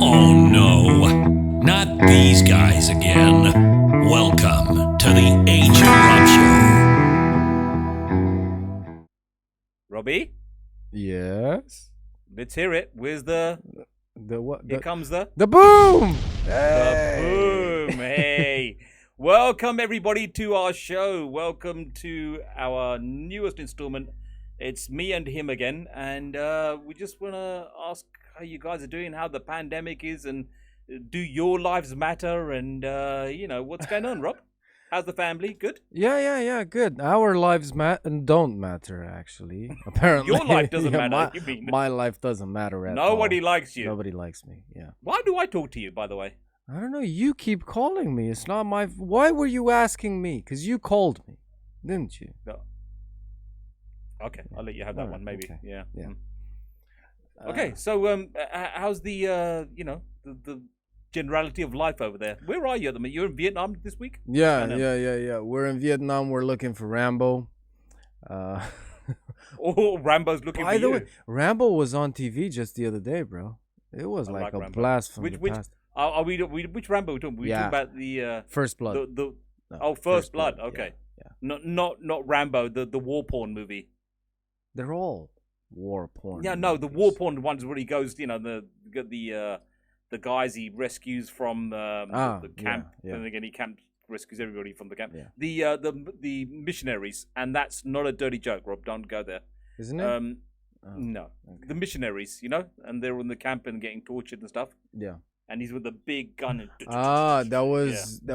Oh no, not these guys again. Welcome to the Age of Rob Show. Robbie, Yes. let's hear it. Where's the... What? Here comes the boom. the boom. Hey, welcome everybody to our show. Welcome to our newest installment. It's me and him again, and we just want to ask how you guys are doing, how the pandemic is, and do your lives matter, and what's going on, Rob? How's the family? Good? Yeah. Good. Our lives don't matter, actually. Apparently, Your life doesn't matter. My, You mean my life doesn't matter at all. nobody likes you? Nobody likes me. Yeah. Why do I talk to you, by the way? I don't know. You keep calling me. It's not my. Why were you asking me? Because you called me, didn't you? No. Okay, I'll let you have that Alright, one, maybe. okay. Yeah. Yeah. Okay, so how's the the generality of life over there? Where are you at the moment? You're in Vietnam this week? Yeah. We're in Vietnam. We're looking for Rambo. Oh, Rambo's looking By for the you. way, Rambo was on TV just the other day, bro. It was I like like a Rambo. blast from Which- the which- past. Are we which Rambo are we talking? We Yeah. talking about the First Blood. No, First Blood. yeah, Okay, yeah. not Rambo, the war porn movie. They're all war porn. Yeah, no, the movies. war porn ones where he goes, the guys he rescues from the camp, yeah. and again he rescues everybody from the camp. Yeah. The missionaries, and that's not a dirty joke, Rob. Don't go there. Isn't it? No, okay. the missionaries, and they're in the camp and getting tortured and stuff, Yeah. and he's with the big gun. And That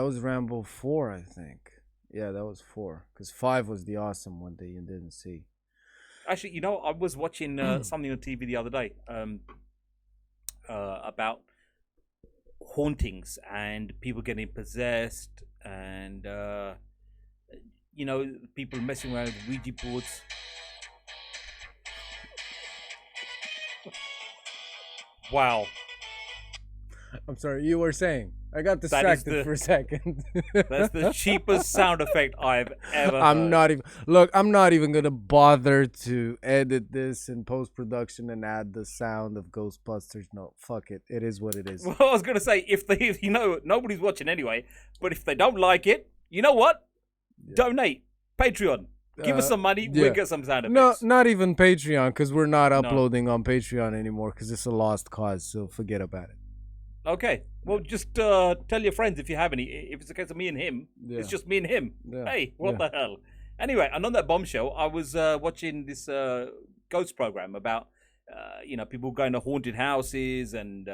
was Rambo 4, I think. Yeah, that was 4. Because 5 was the awesome one that you didn't see. Actually, I was watching something on TV the other day about hauntings and people getting possessed and people messing around with Ouija boards. Wow, I'm sorry, you were saying. I got That is distracted for a second. that's the cheapest sound effect I've ever I'm heard. I'm not even going to bother to edit this in post-production and add the sound of Ghostbusters. No, fuck it. It is what it is. Well, I was gonna say if nobody's watching anyway, but if they don't like it, you know what? Donate, Patreon, give us some money. yeah. We'll get some sound No, effects. not even Patreon, because we're not No. uploading on Patreon anymore, because it's a lost cause, so forget about it. Okay. Well, just tell your friends if you have any. If it's a case of me and him, Yeah. it's just me and him. Yeah. Hey, what Yeah. the hell? Anyway, and on that bombshell, I was watching this ghost program about people going to haunted houses and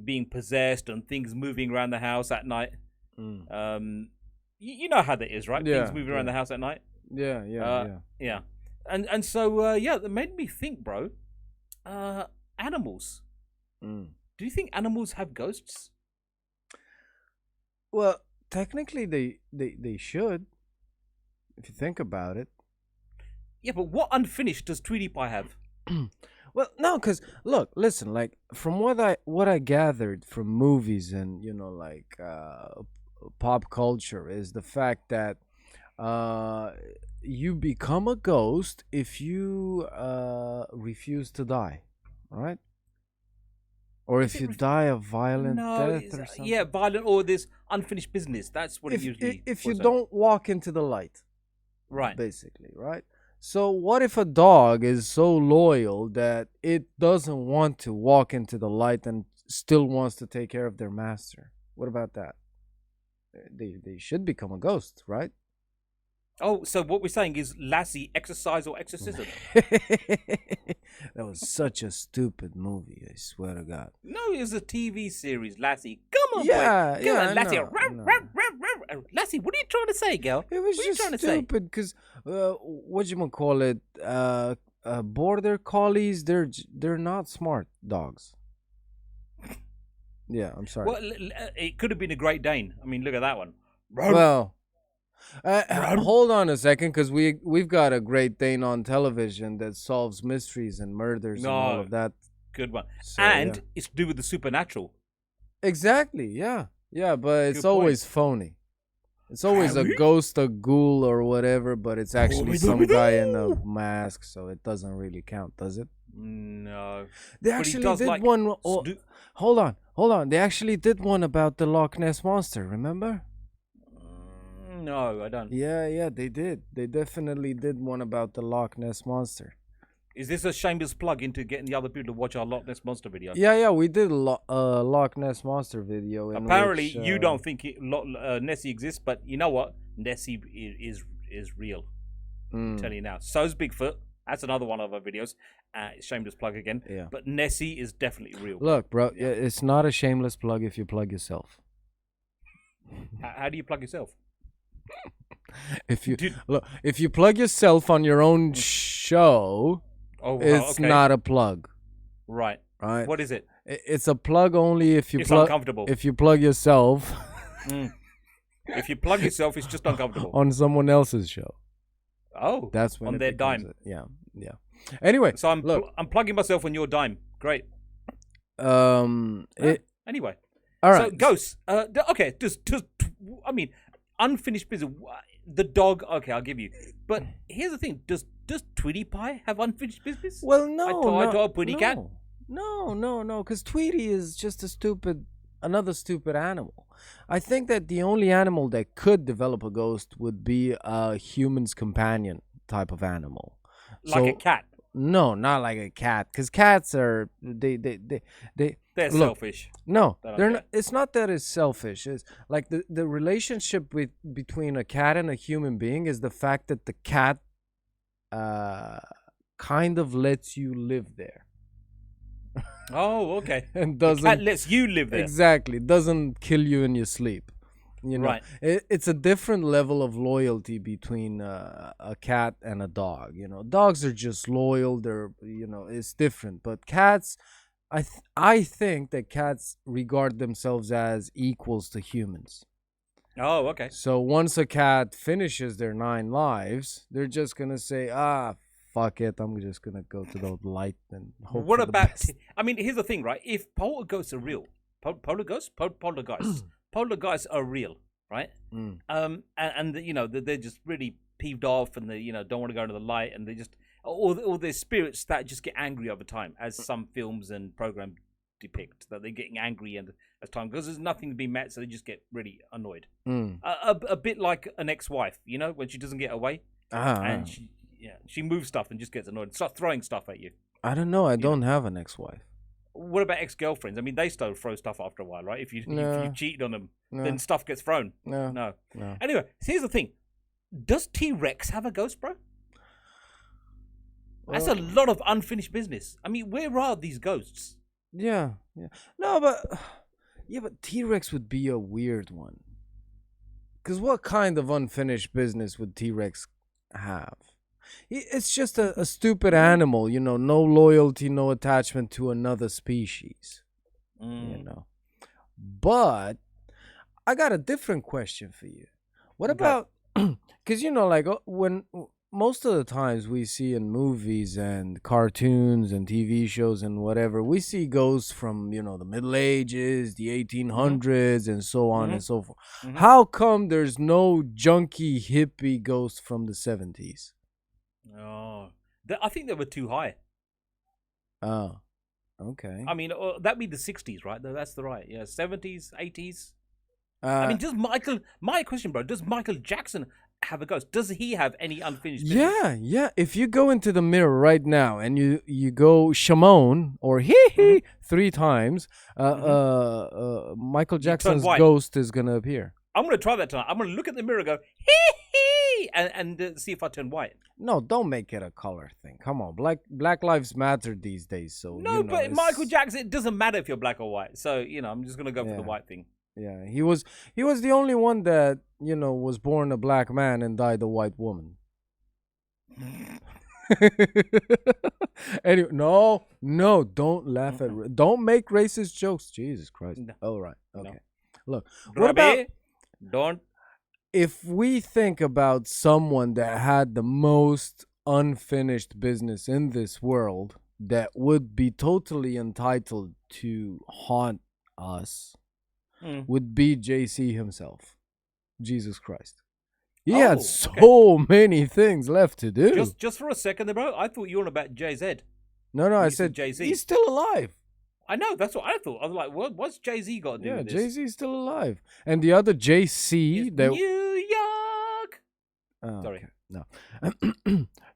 being possessed and things moving around the house at night. You know how that is, right? Yeah, Things moving around yeah. the house at night. Yeah. Yeah. And so that made me think, bro. Animals. Do you think animals have ghosts? Well, technically they should, if you think about it. Yeah, but what unfinished does Tweety Pie have? Well, no, because listen, like from what I gathered from movies and pop culture is the fact that you become a ghost if you refuse to die, right? Or if you die a violent death or something. Yeah, violent or this unfinished business. That's what it usually. If you was. don't walk into the light, Right. basically, right? So what if a dog is so loyal that it doesn't want to walk into the light and still wants to take care of their master? What about that? They should become a ghost, right? Oh, so what we're saying is Lassie, exercise or exorcism? That was such a stupid movie, I swear to God. No, it was a TV series, Lassie. Come on, Yeah, boy. Come yeah, on, Lassie. I know. Lassie, what are you trying to say, girl? It was What are you just trying to say? stupid because what you call it? Border collies. They're not smart dogs. Yeah, I'm sorry. Well, it could have been a Great Dane. I mean, look at that one. Well, hold on a second, because we've got a Great Dane on television that solves mysteries and murders and all of that. Good one. So, And yeah. it's to do with the supernatural. Exactly, yeah, but it's Good point. always phony. It's always a Harry? ghost, a ghoul, or whatever, but it's actually some guy in a mask, so it doesn't really count, does it? No. They But he actually does did like one. stu- Hold on. They actually did one about the Loch Ness monster. Remember? No, I don't. Yeah, they did. They definitely did one about the Loch Ness monster. Is this a shameless plug into getting the other people to watch our Loch Ness Monster video? Yeah, we did a Loch Ness monster video. Apparently, which, you don't think Nessie exists, but you know what? Nessie is real. I'm telling you now. So's Bigfoot. That's another one of our videos. Shameless plug again. Yeah. But Nessie is definitely real. Look, bro, it's not a shameless plug if you plug yourself. How do you plug yourself? If you plug yourself on your own show, it's okay. not a plug. Right. Right. What is it? It's a plug only if you It's plug. uncomfortable. If you plug yourself If you plug yourself, it's just uncomfortable. on someone else's show. Oh, That's when on it their becomes dime. Yeah. Anyway, So look. I'm plugging myself on your dime. Great. Anyway. All right. So ghosts. Okay. I mean, unfinished business. The dog. Okay, I'll give you. But here's the thing. Does Tweety Pie have unfinished business? Well, no, I told Pretty Cat. No, because Tweety is just another stupid animal. I think that the only animal that could develop a ghost would be a human's companion type of animal. Like a cat. No, not like a cat, because cats are They're look, selfish. No, They don't they're care. not. It's not that it's selfish. It's like the relationship between a cat and a human being is the fact that the cat kind of lets you live there Oh, okay. and The doesn't cat lets you live there. exactly doesn't kill you in your sleep. You know, Right. it's a different level of loyalty between a cat and a dog. You know, dogs are just loyal. It's different. But cats, I think that cats regard themselves as equals to humans. Oh, okay. So once a cat finishes their 9 lives, they're just gonna say, fuck it, I'm just gonna go to the light and hope What for the about? best. I mean, here's the thing, right? If poltergeists are real, poltergeists are real, right? And they're just really peeved off, and they don't want to go into the light, and they just or their spirits that just get angry over time, as some films and programs depict, that they're getting angry and as time because there's nothing to be met, so they just get really annoyed. A bit like an ex-wife, when she doesn't get away, and she moves stuff and just gets annoyed and starts throwing stuff at you. I don't know. I don't have an ex-wife. What about ex-girlfriends? I mean, they still throw stuff after a while, right? If you cheated on them, No. then stuff gets thrown. No. Anyway, so here's the thing: does T-Rex have a ghost, bro? That's a lot of unfinished business. I mean, where are these ghosts? Yeah. No, but T-Rex would be a weird one. Because what kind of unfinished business would T-Rex have? It's just a stupid animal, no loyalty, no attachment to another species, But I got a different question for you. What about, because, when most of the times we see in movies and cartoons and TV shows and whatever, we see ghosts from, the Middle Ages, the 1800s, and so on and so forth. How come there's no junkie hippie ghost from the 70s? Oh, I think they were too high. Oh, okay. I mean, that'd be the 60s, right? That's the right. Yeah, 70s, 80s. I mean, my question, bro, does Michael Jackson have a ghost? Does he have any unfinished business? Yeah. If you go into the mirror right now and you go Shimon or hee 3 times, Michael Jackson's ghost is gonna appear. I'm gonna try that tonight. I'm gonna look at the mirror and go hee and see if I turn white. No, don't make it a color thing. Come on, Black Lives Matter these days. So no, but Michael Jackson, it doesn't matter if you're black or white. So I'm just gonna go for the white thing. Yeah, he was the only one that was born a black man and died a white woman. Anyway, no, don't laugh at. Don't make racist jokes. Jesus Christ. No. All right. Okay. No. Look, what about don't? If we think about someone that had the most unfinished business in this world that would be totally entitled to haunt us, would be JC himself. Jesus Christ. He had Oh, so many things left to do. Just for a second there, bro. I thought you were on about Jay-Z. No, when I you said Jay-Z. he's still alive. I know, that's what I thought. I was like, what's Jay-Z got to do Yeah, with this? Jay-Z's still alive. And the other JC It's that New York. Oh, Sorry. okay. No.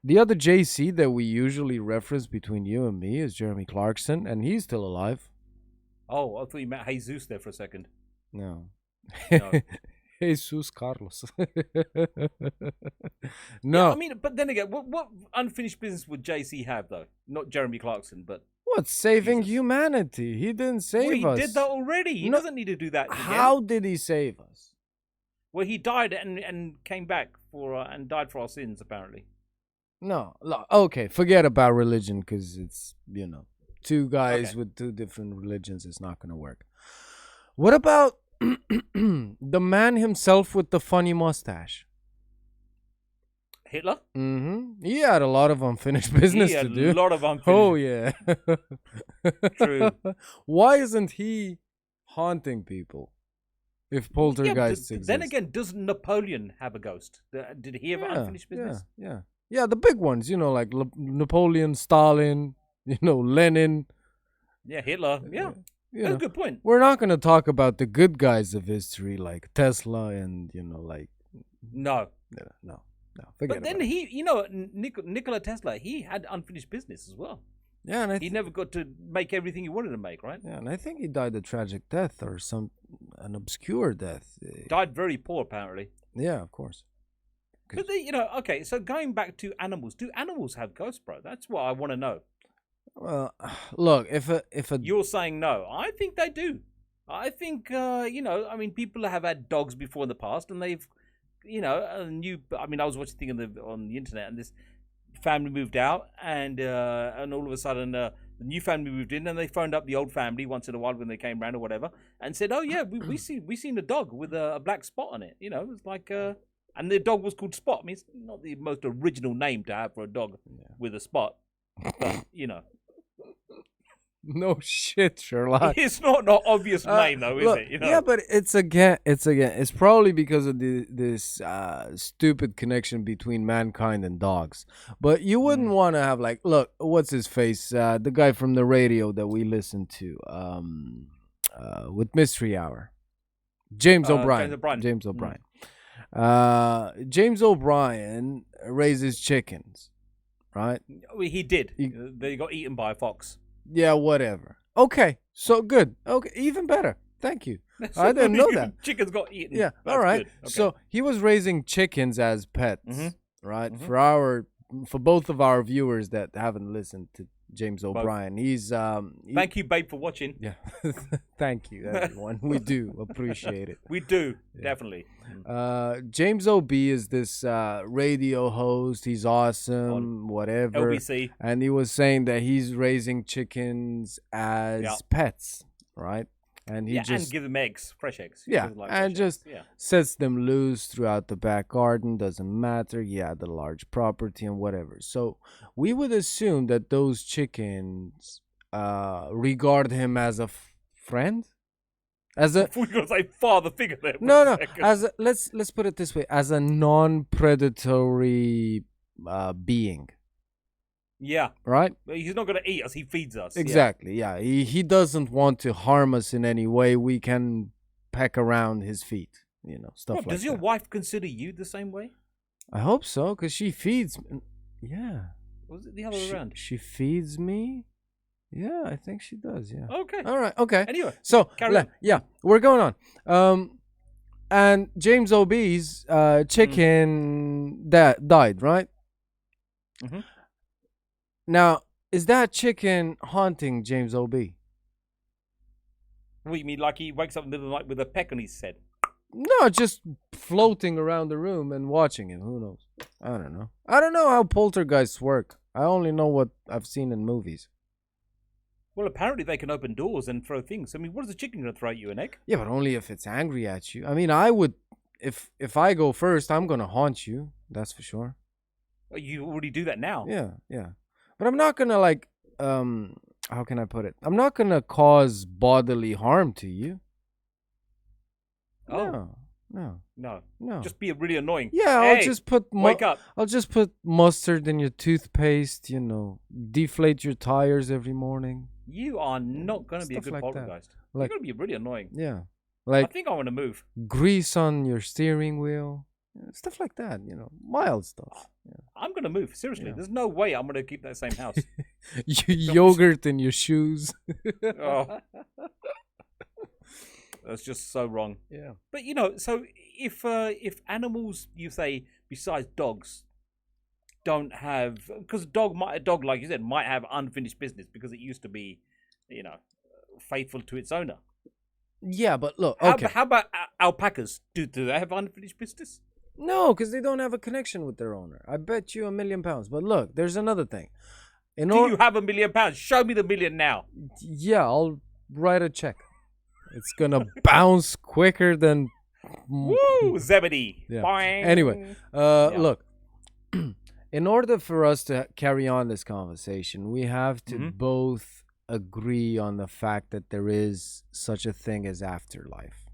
The other JC that we usually reference between you and me is Jeremy Clarkson, and he's still alive. Oh, I thought you meant Jesus there for a second. No. No. Jesus Carlos. No. Yeah, I mean, but then again, what unfinished business would JC have, though? Not Jeremy Clarkson, but... What? Saving Jesus. humanity. He didn't save Well, us. he did that already. He No. doesn't need to do that again. How did he save us? Well, he died and came back and died for our sins, apparently. No. Okay, forget about religion because it's, two guys Okay. with two different religions. It's not going to work. What about the man himself with the funny mustache? Hitler? Mm-hmm. He had a lot of unfinished business He had to do. a lot of unfinished. Oh, yeah. True. Why isn't he haunting people if poltergeists exist? Then again, does Napoleon have a ghost? Did he have unfinished business? Yeah, the big ones, like Napoleon, Stalin, Lenin. Yeah, Hitler. Yeah, that's a good point. We're not going to talk about the good guys of history like Tesla and, like... No. No. Forget But then about it. Nikola Tesla, he had unfinished business as well. Yeah, and He never got to make everything he wanted to make, right? Yeah, and I think he died a tragic death or an obscure death. Died very poor, apparently. Yeah, of course. But okay, so going back to animals, do animals have ghosts, bro? That's what I want to know. Well, look, if a You're saying no. I think they do. I think, I mean, people have had dogs before in the past, and they've, I was watching a thing on the internet, and this family moved out, and all of a sudden, the new family moved in, and they phoned up the old family once in a while when they came round or whatever, and said, "Oh yeah, we seen a dog with a black spot on it." It's like, and the dog was called Spot. I mean, it's not the most original name to have for a dog with a spot, but No shit, Sherlock. It's not an obvious name, though, is it? Yeah, but it's probably because of this stupid connection between mankind and dogs. But you wouldn't want to have look, what's his face? The guy from the radio that we listen to, with Mystery Hour, James O'Brien. James O'Brien. James O'Brien raises chickens, right? He did. They got eaten by a fox. Yeah, whatever. Okay, so good. Okay, even better. Thank you. I didn't know that. Chickens got eaten. Yeah, That's all right. good. Okay. So he was raising chickens as pets, right? For both of our viewers that haven't listened to James O'Brien, he's thank you, babe, for watching. Yeah, thank you, everyone. We do appreciate it. We do definitely. James O.B. is this radio host. He's awesome, whatever. LBC. And he was saying that he's raising chickens as pets, right? And he just and give them eggs, fresh eggs. Yeah, and just sets them loose throughout the back garden. Doesn't matter. Yeah, the large property and whatever. So we would assume that those chickens regard him as a friend. As a we're gonna say father figure there. No. Let's put it this way: as a non-predatory being. Yeah. Right? He's not going to eat us. He feeds us. Exactly. Yeah. He doesn't want to harm us in any way. We can peck around his feet, stuff like that. Does your wife consider you the same way? I hope so, because she feeds me. Yeah. Or was it the other way around? She feeds me? Yeah, I think she does. Yeah. Okay. All right. Okay. Anyway. So, carry on. Yeah, we're going on. And James O.B.'s chicken that died, right? Mm-hmm. Now, is that chicken haunting James O.B.? What, you mean like he wakes up in the middle of the night with a peck on his head? No, just floating around the room and watching him. Who knows? I don't know. I don't know how poltergeists work. I only know what I've seen in movies. Well, apparently they can open doors and throw things. I mean, what is a chicken going to throw at you, an egg? Yeah, but only if it's angry at you. I mean, I would... If I go first, I'm going to haunt you. That's for sure. Well, you already do that now. Yeah. But I'm not going to how can I put it? I'm not going to cause bodily harm to you. Oh. No. No. No. Just be really annoying. Yeah, Hey, I'll just put wake up. I'll just put mustard in your toothpaste, deflate your tires every morning. You are not going to be a Stuff good like that. poltergeist. You're Like, going to be really annoying. yeah. I Like think I want to move. grease on your steering wheel. Stuff like that, mild stuff. I'm going to move. Seriously, Yeah. there's no way I'm going to keep that same house. Yogurt in your shoes. Oh, that's just so wrong. Yeah. But so if animals, you say, besides dogs, don't have, because a dog, like you said, might have unfinished business because it used to be, faithful to its owner. Yeah, but look, How, okay. how about alpacas? Do they have unfinished business? No, because they don't have a connection with their owner. I bet you £1 million. But look, there's another thing. Do you have £1 million? Show me the million now. Yeah, I'll write a check. It's gonna bounce quicker than. Woo, Zebedee. Yeah. Boing. Anyway, Yeah. look. In order for us to carry on this conversation, we have to Mhm. both agree on the fact that there is such a thing as afterlife.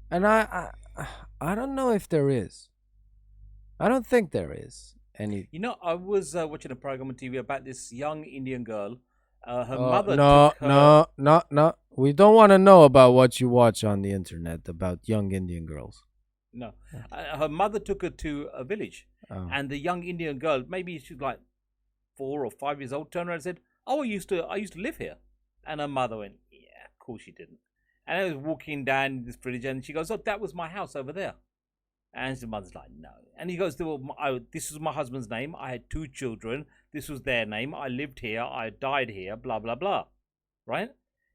And I don't know if there is. I don't think there is any. I was watching a program on TV about this young Indian girl. Her mother No, took her. no. We don't want to know about what you watch on the internet about young Indian girls. No, her mother took her to a village, Oh. and the young Indian girl, maybe she's like 4 or 5 years old, turned around and said, "Oh, I used to live here." And her mother went, "Yeah, of course you didn't." And I was walking down this village, and she goes, "Oh, that was my house over there." And the mother's like, "No." And he goes, "Well, this was my husband's name. I had 2 children. This was their name. I lived here. I died here. Blah blah blah." Right?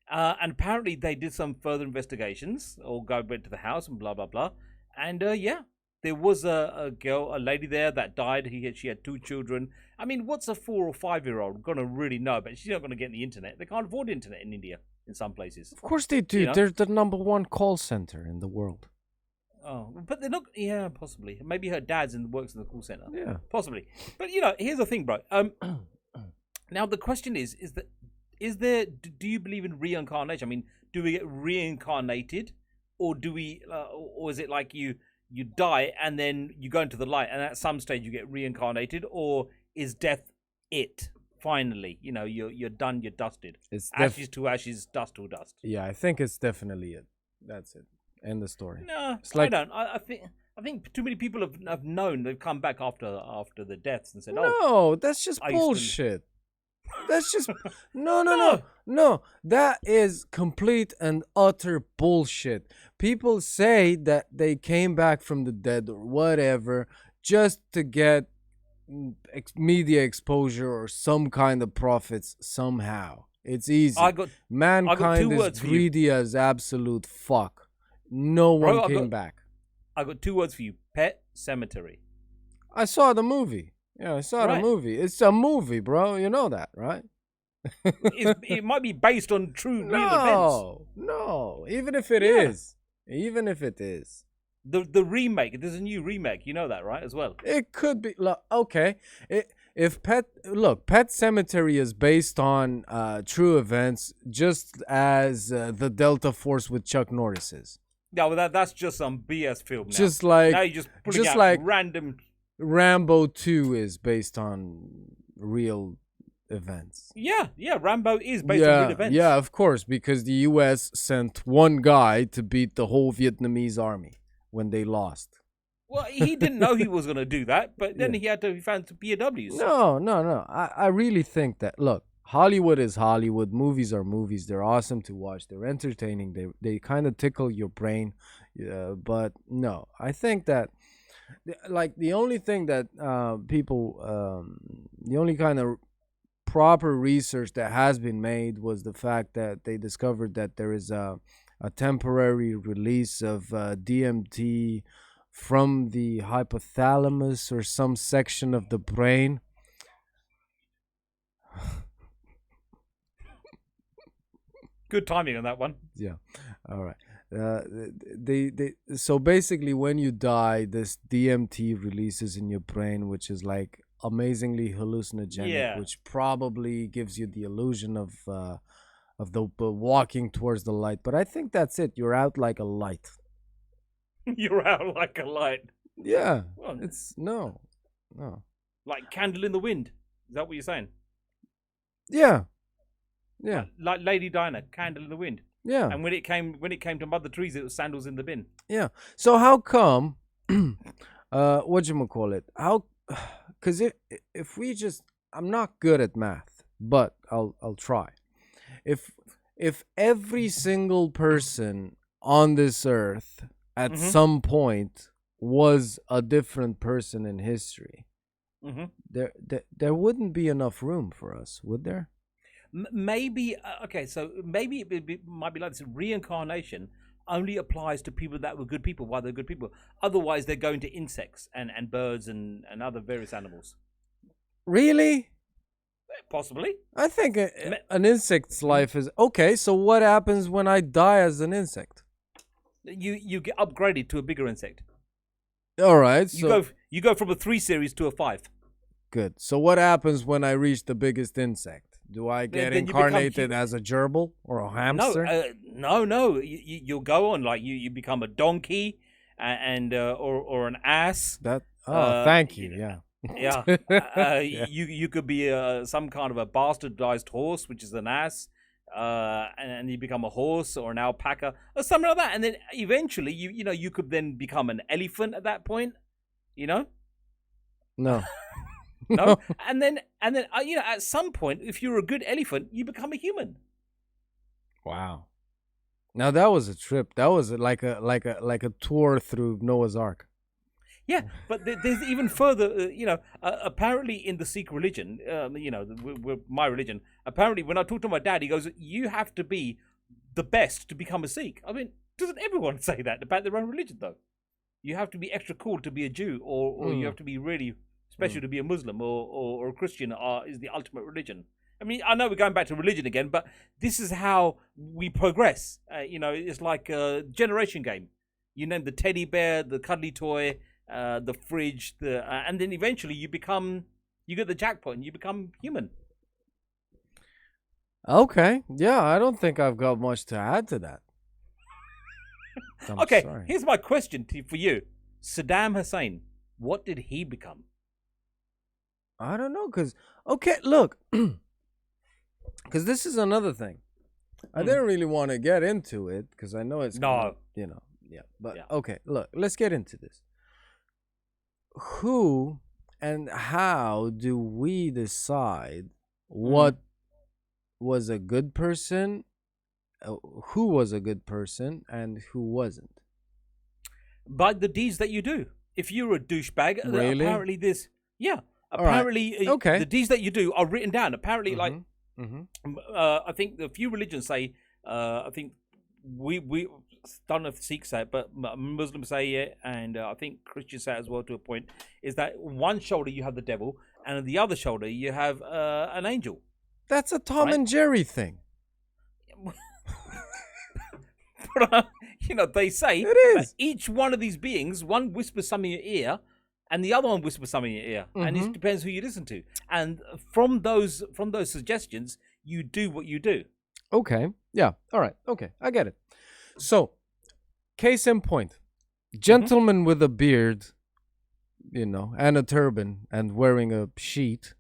And apparently they did some further investigations, or go back to the house and blah blah blah. And yeah, there was a lady there that died. She had 2 children. I mean, what's a 4 or 5-year-old gonna really know? But she's not gonna get on the internet. They can't afford the internet in India in some places. Of course they do. They're the #1 call center in the world. Oh, but they're not. Yeah, possibly. Maybe her dad's works in the call center. Yeah. Possibly. But here's the thing, bro. Now the question is there? Do you believe in reincarnation? I mean, do we get reincarnated, or do we, or is it like you die and then you go into the light, and at some stage you get reincarnated, or is death it? Finally, you're done. You're dusted. It's ashes to ashes, dust to dust. Yeah, I think it's definitely it. That's it. End of story. No, It's like- I don't. I think too many people have known. They've come back after the deaths and said, "Oh, No, that's just I used to- bullshit. That's just no. That is complete and utter bullshit. People say that they came back from the dead or whatever just to get media exposure or some kind of profits somehow. It's easy. Mankind is words for you. greedy as absolute fuck. No one Bro, came back. I got 2 words for you: pet cemetery." I saw the movie. Yeah, I saw the Right. movie. It's a movie, bro. You know that, right? It might be based on true real events. No. Even if it Yeah. is, even if it is, The remake. There's a new remake. You know that, right? As well. it could be. Look, okay, Pet Cemetery is based on true events, just as the Delta Force with Chuck Norris is. Yeah, well, that's just some BS film now. Just like now you're just pulling just out like random. Rambo 2 is based on real events. Yeah, Rambo is based on real events. Yeah, of course, because the U.S. sent one guy to beat the whole Vietnamese army when they lost. Well, he didn't know he was going to do that, but then Yeah. he found some POWs. No. I really think that, look, Hollywood is Hollywood. Movies are movies. They're awesome to watch. They're entertaining. They kind of tickle your brain. But no, I think that, like, the only thing that the only kind of proper research that has been made was the fact that they discovered that there is a temporary release of DMT from the hypothalamus or some section of the brain. Good timing on that one. Yeah. All right. So basically, when you die, this DMT releases in your brain, which is like amazingly hallucinogenic, Yeah. which probably gives you the illusion of the walking towards the light. But I think that's it. You're out like a light. You're out like a light. Yeah, Well, it's no. like candle in the wind. Is that what you're saying? Yeah, yeah, Like Lady Diana, candle in the wind. yeah, And when it came to Mother Teresa, it was sandals in the bin. yeah. So how come? Whatchamacallit? How? Because if we just, I'm not good at math, but I'll try. If every single person on this earth at Mhm. some point was a different person in history, Hmm. there wouldn't be enough room for us, would there? Maybe okay. So maybe might be like this. Reincarnation only applies to people that were good people. Why they're good people? Otherwise, they're going to insects and birds and other various animals. Really? Possibly. I think an insect's Mhm. life is okay. So what happens when I die as an insect? You get upgraded to a bigger insect. All right. You So you go from a 3 series to a 5. good. So what happens when I reach the biggest insect? Do I get Then you become incarnated as a gerbil or a hamster? No. You'll go on like you become a donkey or an ass. That. Oh, thank you. You Yeah. Yeah, Yeah. you could be some kind of a bastardized horse, which is an ass, and you become a horse or an alpaca or something like that, and then eventually you could then become an elephant at that point, you know. No. No, and then at some point, if you're a good elephant, you become a human. Wow. Now that was a trip. That was like a tour through Noah's Ark. Yeah, but there's even further. Apparently in the Sikh religion, my religion. Apparently, when I talk to my dad, he goes, "You have to be the best to become a Sikh." I mean, doesn't everyone say that about their own religion, though? You have to be extra cool to be a Jew, or you have to be really special to be a Muslim, or a Christian is the ultimate religion. I mean, I know we're going back to religion again, but this is how we progress. It's like a generation game. You name the teddy bear, the cuddly toy, the fridge, and then eventually you get the jackpot and you become human. Okay. Yeah, I don't think I've got much to add to that. I'm Okay, sorry. here's my question for you: Saddam Hussein, what did he become? I don't know, cause okay, look, cause this is another thing. I didn't really want to get into it because I know it's No. yeah. But Yeah. okay, look, let's get into this. Who and how do we decide what was a good person, who was a good person, and who wasn't? By the deeds that you do. If you're a douchebag, Really? apparently this. Yeah, All right. apparently Okay. the deeds that you do are written down. Apparently, like Mm-hmm. I think a few religions say. I think we don't know if Sikhs say it, but Muslims say it, and I think Christians say it as well to a point. Is that one shoulder you have the devil, and on the other shoulder you have an angel. That's a Tom Right. and Jerry thing. But they say It that is. each one of these beings, one whispers something in your ear, and the other one whispers something in your ear, and it depends who you listen to. And from those suggestions, you do what you do. Okay. Yeah. All right. Okay. I get it. So, case in point, gentleman with a beard, and a turban and wearing a sheet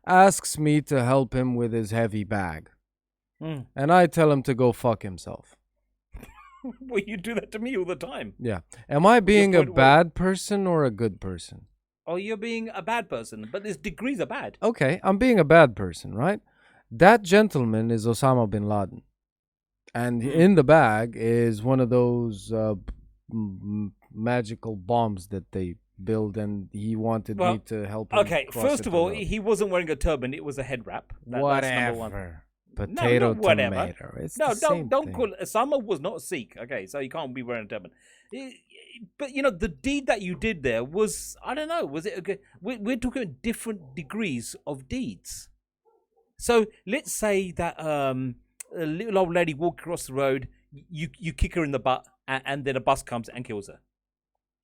asks me to help him with his heavy bag. Mm. And I tell him to go fuck himself. Well, you do that to me all the time. Yeah. Am I being a point was- bad person or a good person? Oh, you're being a bad person, but there's degrees of bad. Okay, I'm being a bad person, right? That gentleman is Osama bin Laden. And in the bag is one of those magical bombs that they build, and he wanted me to help him. Okay, cross first it of all, around. he wasn't wearing a turban; it was a head wrap. That's number one. Whatever. Potato, not whatever. tomato. It's No, the same don't thing. call it. Osama was not a Sikh. Okay, so you can't be wearing a turban. But the deed that you did there was, I don't know, was it a good? We're talking different degrees of deeds. So let's say that a little old lady walked across the road, you kick her in the butt, and then a bus comes and kills her,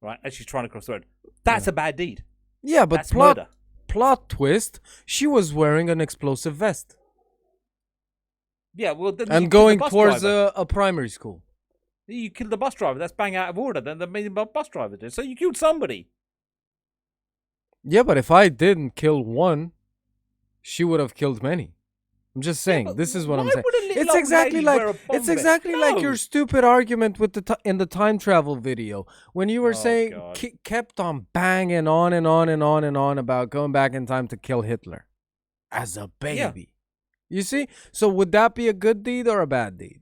right? As she's trying to cross the road. That's a bad deed. Yeah, but That's murder. plot twist, she was wearing an explosive vest Yeah, well, then you and kill the going bus towards driver. a primary school. You killed the bus driver. That's bang out of order. Then the bus driver did. So you killed somebody. Yeah, but if I didn't kill one, she would have killed many. I'm just saying. but This is what I'm why saying. would a little It's old exactly lady like wear a bomb it's vest? exactly like No. your stupid argument with in the time travel video when you were Oh, saying God. kept on banging on and on and on and on about going back in time to kill Hitler as a baby. You see? So would that be a good deed or a bad deed?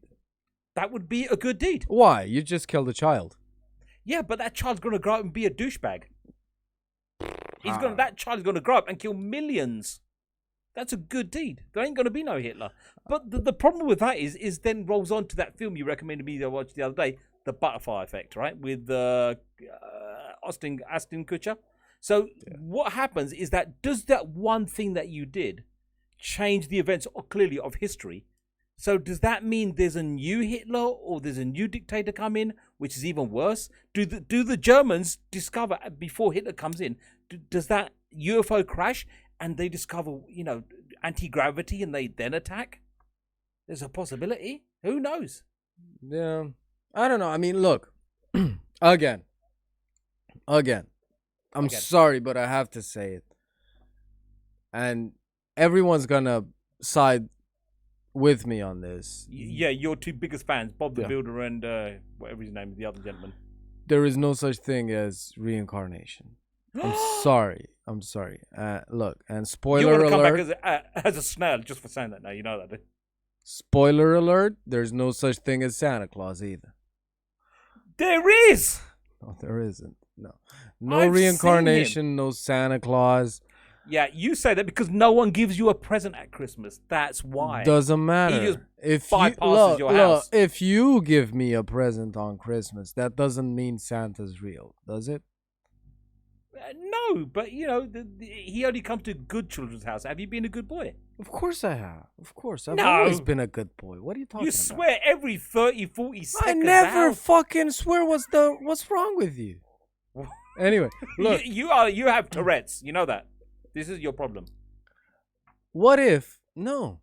That would be a good deed. Why? You just killed a child. Yeah, but that child's gonna grow up and be a douchebag. That child's gonna grow up and kill millions. That's a good deed. There ain't gonna be no Hitler. But the problem with that is then rolls on to that film you recommended me to watch the other day, The Butterfly Effect, right? With Aston Kutcher. So what happens is that does that one thing that you did change the events clearly of history? So does that mean there's a new Hitler or there's a new dictator come in, which is even worse? Do the Germans discover before Hitler comes in? Does that UFO crash and they discover anti-gravity and they then attack? There's a possibility. Who knows? Yeah, I don't know. I mean, look, again. I'm sorry, but I have to say it, and everyone's gonna side with me on this. Yeah, your two biggest fans, Bob the Builder and whatever his name is, the other gentleman. There is no such thing as reincarnation. I'm sorry. Look, and spoiler You're gonna alert. come back as a snail just for saying that now. You know that. Spoiler alert. There's no such thing as Santa Claus either. There is. No, there isn't. No I've reincarnation. No Santa Claus. Yeah, you say that because no one gives you a present at Christmas. That's why. Doesn't matter. He just If bypasses your house. if you give me a present on Christmas, that doesn't mean Santa's real, does it? No, but he only comes to good children's house. Have you been a good boy? Of course I have. Of course. I've No. always been a good boy. What are you talking You about? swear every 30, 40 I seconds. never out. fucking swear. What's wrong with you? Anyway, look. You have Tourette's. You know that. This is your problem. What if no?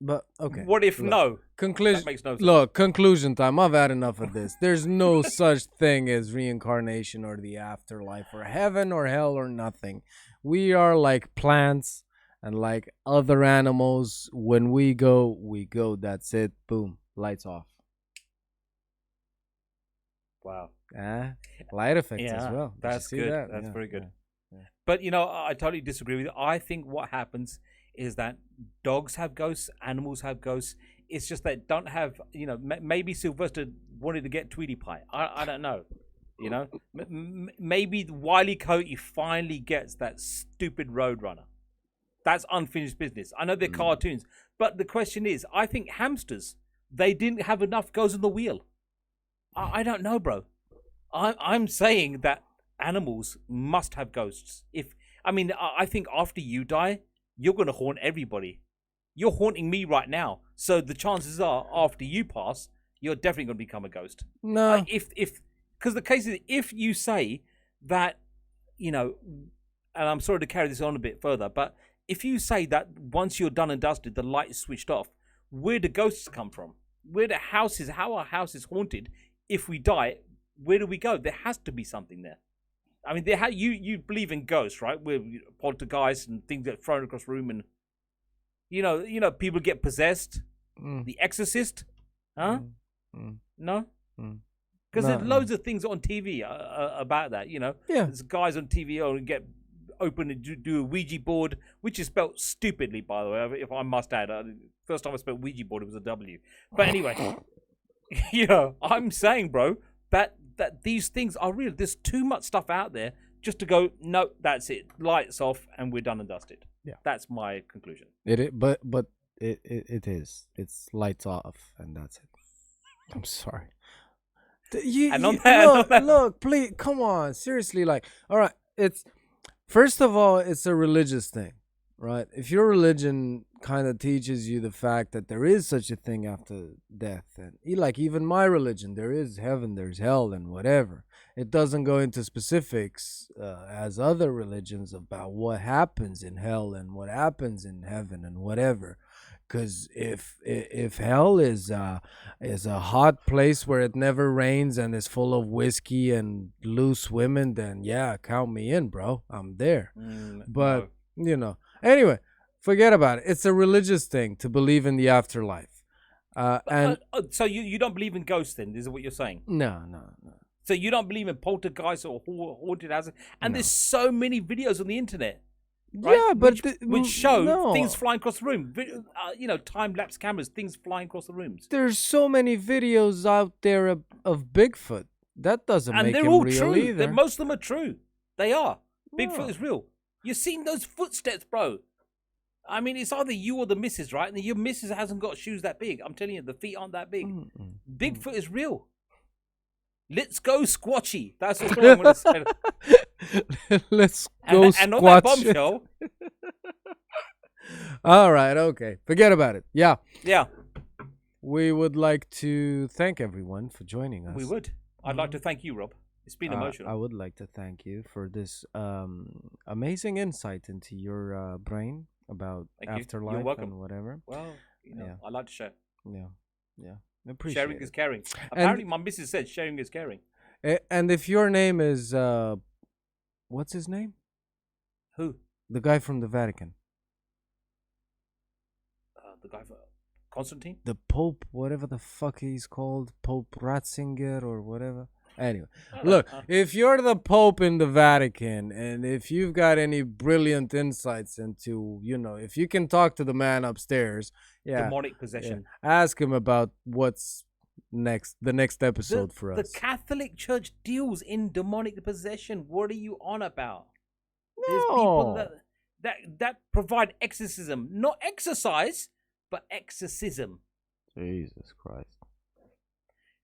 But okay. What if look, no? Conclusion. That makes no sense. Look, conclusion time. I've had enough of this. There's no such thing as reincarnation or the afterlife or heaven or hell or nothing. We are like plants and like other animals. When we go, we go. That's it. Boom. Lights off. Wow. Light effects Yeah, as well. Did you that's see good. that? That's Yeah, very good. yeah. But I totally disagree with you. I think what happens is that dogs have ghosts, animals have ghosts. It's just that don't have. Maybe Sylvester wanted to get Tweety Pie. I don't know. Maybe Wile E. Coyote finally gets that stupid Roadrunner. That's unfinished business. I know they're cartoons, but the question is, I think hamsters, they didn't have enough goes on the wheel. I don't know, bro. I'm saying that animals must have ghosts. I think after you die, you're going to haunt everybody. You're haunting me right now. So the chances are, after you pass, you're definitely going to become a ghost. No. Because the case is, if you say that, and I'm sorry to carry this on a bit further, but if you say that once you're done and dusted, the light is switched off, where do ghosts come from? How are houses haunted? If we die, where do we go? There has to be something there. I mean, you believe in ghosts, right? Where poltergeists and things get thrown across the room, and people get possessed. The Exorcist, huh? No, because there's loads of things on TV about that. Yeah. There's guys on TV who get open and do a Ouija board, which is spelled stupidly, by the way. If I must add, first time I spelled Ouija board, it was a W. But anyway, I'm saying, bro, that these things are real. There's too much stuff out there just to go, no, that's it. Lights off and we're done and dusted. Yeah. That's my conclusion. It is, but it is. It's lights off and that's it. I'm sorry. Look, please, come on. Seriously, all right, first of all, it's a religious thing, right? If your religion kind of teaches you the fact that there is such a thing after death, and even my religion, there is heaven, there's hell, and whatever. It doesn't go into specifics as other religions about what happens in hell and what happens in heaven and whatever. Because if hell is a hot place where it never rains and is full of whiskey and loose women, then yeah, count me in, bro. I'm there. But anyway, forget about it. It's a religious thing to believe in the afterlife. And so you don't believe in ghosts, then? Is what you're saying? no. So you don't believe in poltergeists or haunted houses? And No. there's so many videos on the internet. Right? Yeah, but which show no. things flying across the room. Time lapse cameras, things flying across the rooms. There's so many videos out there of Bigfoot. That doesn't And make they're him all real true. either. Most of them are true. They are. Bigfoot Oh. is real. You've seen those footsteps, bro. I mean, it's either you or the missus, right? And your missus hasn't got shoes that big. I'm telling you, the feet aren't that big. Bigfoot is real. Let's go squatchy. That's what I'm going to say. Let's go and on that squatch. bombshell. All right, okay. Forget about it. Yeah. Yeah, We would like to thank everyone for joining us. we would. I'd like to thank you, Rob. It's been emotional. I would like to thank you for this amazing insight into your brain about Thank you. You're afterlife welcome. and whatever. Well, Yeah. I like to share. Yeah. Appreciate Sharing it. is caring. Apparently, my missus said sharing is caring. And if your name is what's his name? Who? The guy from the Vatican. The guy for Constantine? The Pope, whatever the fuck he's called, Pope Ratzinger or whatever. Anyway, look, if you're the Pope in the Vatican and if you've got any brilliant insights into, if you can talk to the man upstairs, Demonic possession. ask him about what's the next episode for us. The Catholic Church deals in demonic possession. What are you on about? There's people that provide exorcism, not exercise, but exorcism. Jesus Christ.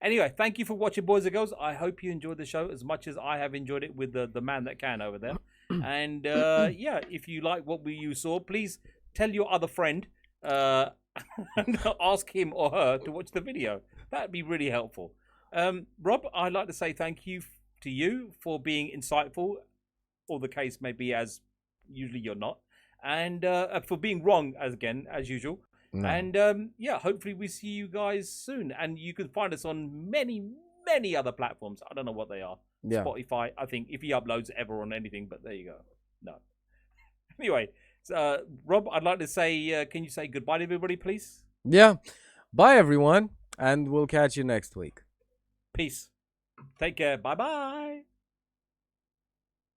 Anyway, thank you for watching, boys and girls. I hope you enjoyed the show as much as I have enjoyed it with the man that can over there. And if you like what you saw, please tell your other friend and ask him or her to watch the video. That'd be really helpful. Rob, I'd like to say thank you to you for being insightful, or the case may be, as usually you're not, and for being wrong as usual. No. And hopefully we see you guys soon. And you can find us on many, many other platforms. I don't know what they are. Yeah. Spotify, I think, if he uploads ever on anything, but there you go. No. Anyway, Rob, I'd like to say, can you say goodbye to everybody, please? Yeah. Bye, everyone. And we'll catch you next week. Peace. Take care. Bye-bye.